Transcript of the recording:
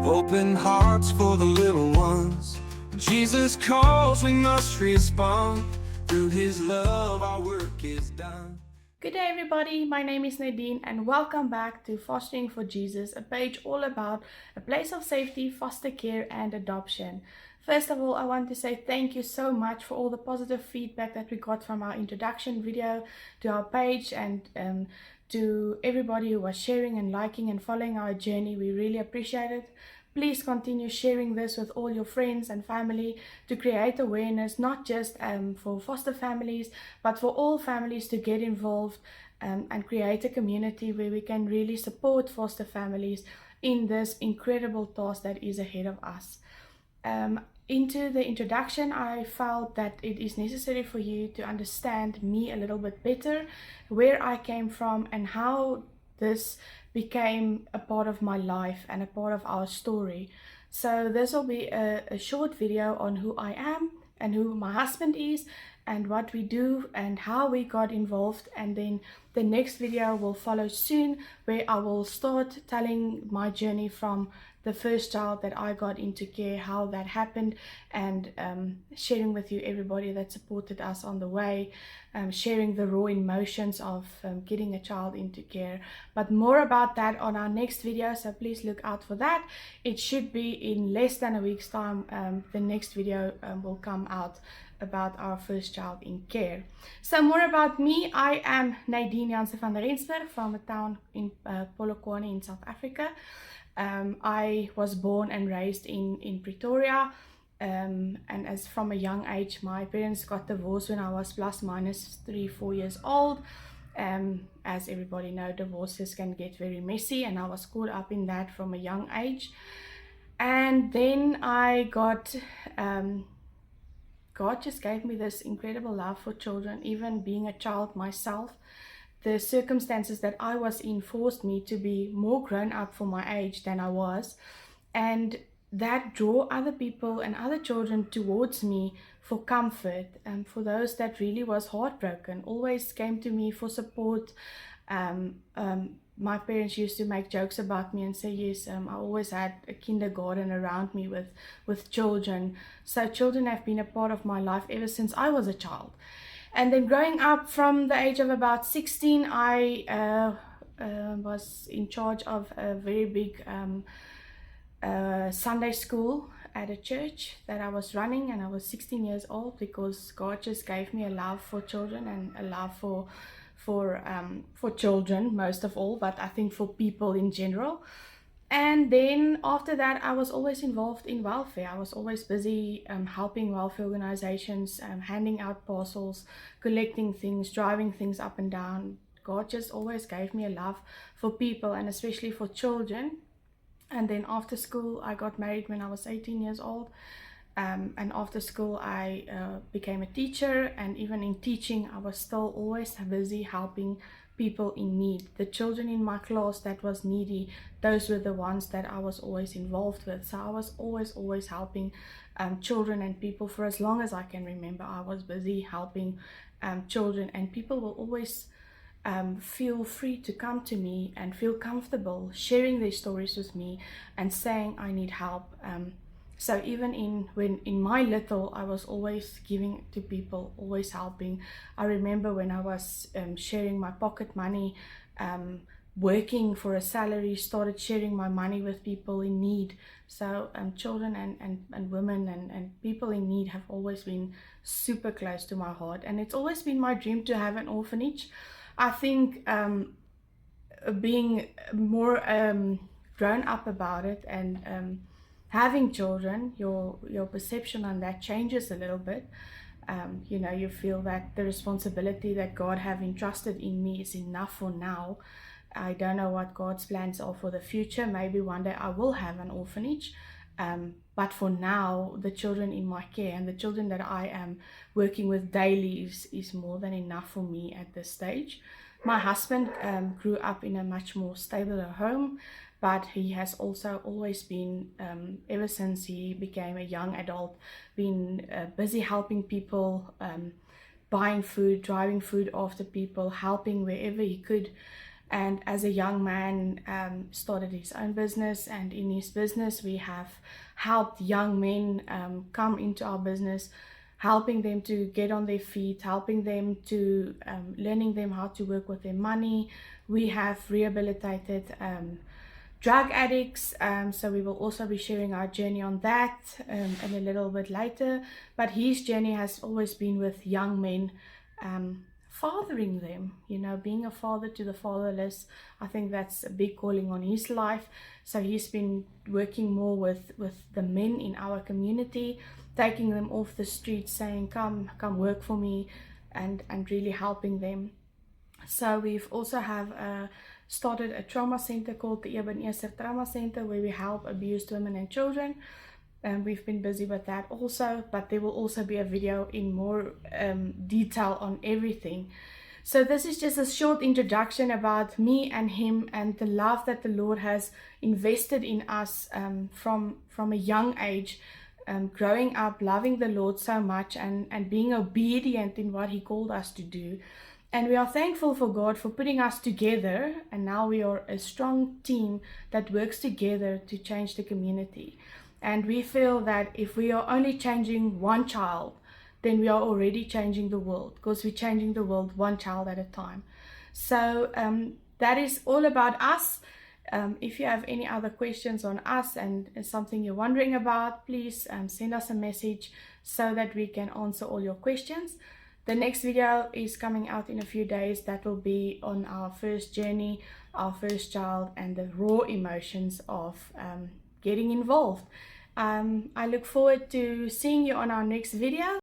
Open hearts for the little ones. When Jesus calls, we must respond. Through His love, our work is done. Good day everybody, my name is Nadine and welcome back to Fostering for Jesus, a page all about a place of safety, foster care and adoption. First of all, I want to say thank you so much for all the positive feedback that we got from our introduction video to our page and to everybody who was sharing and liking and following our journey. We really appreciate it. Please continue sharing this with all your friends and family to create awareness, not just for foster families, but for all families to get involved and create a community where we can really support foster families in this incredible task that is ahead of us. Into the introduction, I felt that it is necessary for you to understand me a little bit better, where I came from and how this became a part of my life and a part of our story. So this will be a short video on who I am and who my husband is and what we do and how we got involved, and then the next video will follow soon where I will start telling my journey from the first child that I got into care, how that happened, and sharing with you everybody that supported us on the way, sharing the raw emotions of getting a child into care. But more about that on our next video, so please look out for that. It should be in less than a week's time. The next video will come out about our first child in care. So more about me. I am Nadine Jansen van der Rensburg from a town in Polokwane in South Africa. I was born and raised in Pretoria, and as from a young age my parents got divorced when I was plus minus 3-4 years old. As everybody knows, divorces can get very messy, and I was caught up in that from a young age. And then I got God just gave me this incredible love for children. Even being a child myself, the circumstances that I was in forced me to be more grown up for my age than I was, and that drew other people and other children towards me for comfort, and for those that really was heartbroken always came to me for support. My parents used to make jokes about me and say, yes, I always had a kindergarten around me with children. So children have been a part of my life ever since I was a child. And then growing up from the age of about 16, I was in charge of a very big Sunday school at a church that I was running, and I was 16 years old because God just gave me a love for children and a love for children most of all, but I think for people in general. And then after that, I was always involved in welfare. I was always busy helping welfare organizations, handing out parcels, collecting things, driving things up and down. God just always gave me a love for people and especially for children. And then after school, I got married when I was 18 years old. And after school I became a teacher, and even in teaching I was still always busy helping people in need. The children in my class that was needy, those were the ones that I was always involved with. So I was always helping children and people. For as long as I can remember, I was busy helping children, and people will always feel free to come to me and feel comfortable sharing their stories with me and saying I need help. So even in my little, I was always giving to people, always helping. I remember when I was sharing my pocket money, working for a salary, started sharing my money with people in need. So children and women and people in need have always been super close to my heart. And it's always been my dream to have an orphanage. I think being more grown up about it and having children, your perception on that changes a little bit. You feel that the responsibility that God have entrusted in me is enough for now. I don't know what God's plans are for the future. Maybe one day I will have an orphanage. But for now, the children in my care and the children that I am working with daily is more than enough for me at this stage. My husband grew up in a much more stable home, but he has also always been, ever since he became a young adult, been busy helping people, buying food, driving food after people, helping wherever he could. and as a young man started his own business, and in his business we have helped young men come into our business, helping them to get on their feet, helping them to learning them how to work with their money. We have rehabilitated drug addicts, so we will also be sharing our journey on that in a little bit later. But his journey has always been with young men, fathering them, you know, being a father to the fatherless. I think that's a big calling on his life. So he's been working more with the men in our community, taking them off the street, saying come work for me, and really helping them. So we've also have started a trauma center called the Ebenezer Trauma Center, where we help abused women and children, and we've been busy with that also. But there will also be a video in more detail on everything. So this is just a short introduction about me and him, and the love that the Lord has invested in us from a young age, growing up loving the Lord so much and being obedient in what he called us to do. And we are thankful for God for putting us together, and now we are a strong team that works together to change the community. And we feel that if we are only changing one child, then we are already changing the world, because we're changing the world one child at a time. So that is all about us. If you have any other questions on us and something you're wondering about, please send us a message so that we can answer all your questions. The next video is coming out in a few days. That will be on our first journey, our first child, and the raw emotions of getting involved. I look forward to seeing you on our next video.